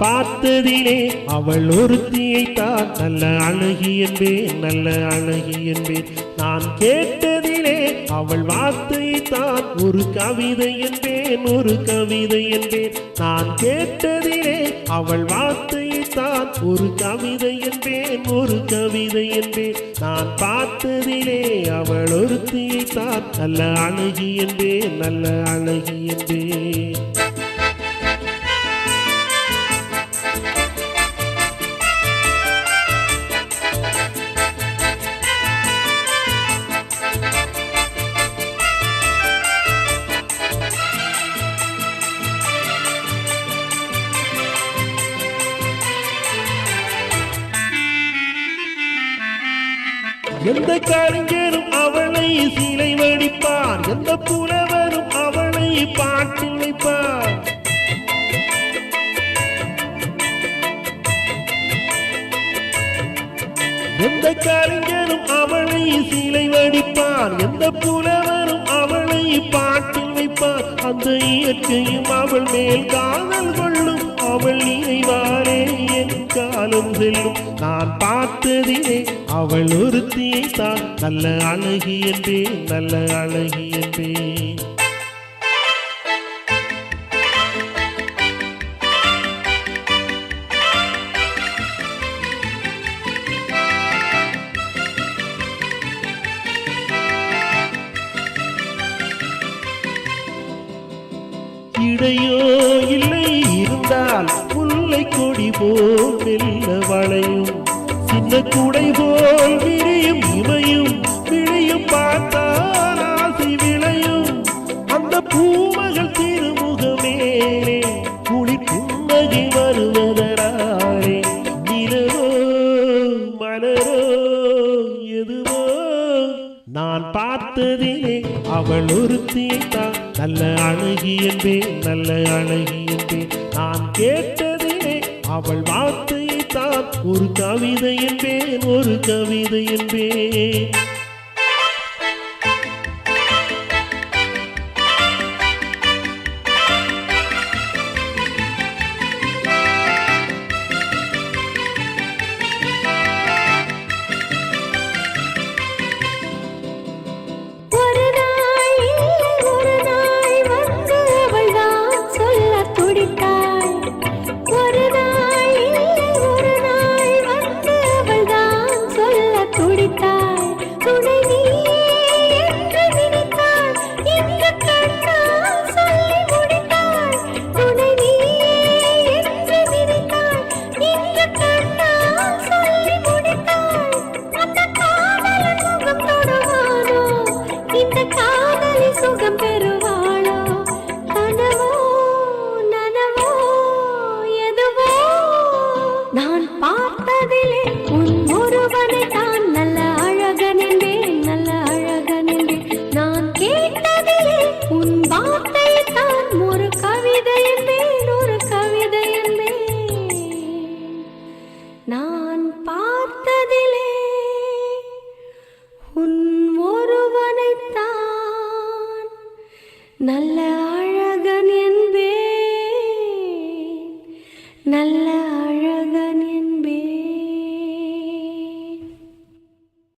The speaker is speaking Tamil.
பார்த்ததிலே அவள் ஒருத்தியைத்தான் நல்ல அழகி என்பேன், நல்ல அழகி என்பேன். நான் கேட்டதிலே அவள் வார்த்தையைத்தான் ஒரு கவிதை என்பேன், ஒரு கவிதை என்பேன். நான் கேட்டதிலே அவள் வார்த்தையைத்தான் ஒரு கவிதை என்பேன், ஒரு கவிதை என்பேன். நான் பார்த்ததிலே அவள் ஒருத்தியைத்தான் நல்ல அழகி என்பேன், நல்ல அழகி என்பேன். எந்த கலைஞரும் அவளை சிலை வடிப்பார், எந்த புலவரும் அவளை பாட்டில் வைப்பார். எந்த கலைஞரும் அவளை சிலை வடிப்பார், எந்த புலவரும் அவளை பாட்டில் வைப்பார். அந்த இயற்கையும் அவள் மேல் காதல் கொள்ளும், அவள் நினைவாரே என் காலம் செல்லும். நான் பார்த்ததிலே அவள் ஒருத்தியை தான் நல்ல அழகி என்பேன், நல்ல அழகி என்பேன். இடையோ இல்லை இருந்தால் முல்லை கொடி போல் மெல்ல வளையும், சின்ன குடை போல் விரியும் இமையும் விழியும் பார்த்தால் ஆசை விளையும். அந்த பூமகள் திருமுகமேலே குளி புன்னகை வருவதனாலே நிலவோ மலரோ எதுவோ. நான் பார்த்ததிலே அவள் ஒருத்தியைத்தான் நல்ல அழகி என்பேன், நல்ல அழகி என்பேன். நான் கேட்டதிலே அவள் வார்த்தையைத்தான் ஒரு கவிதை என்பேன், ஒரு கவிதை என்பேன். நான்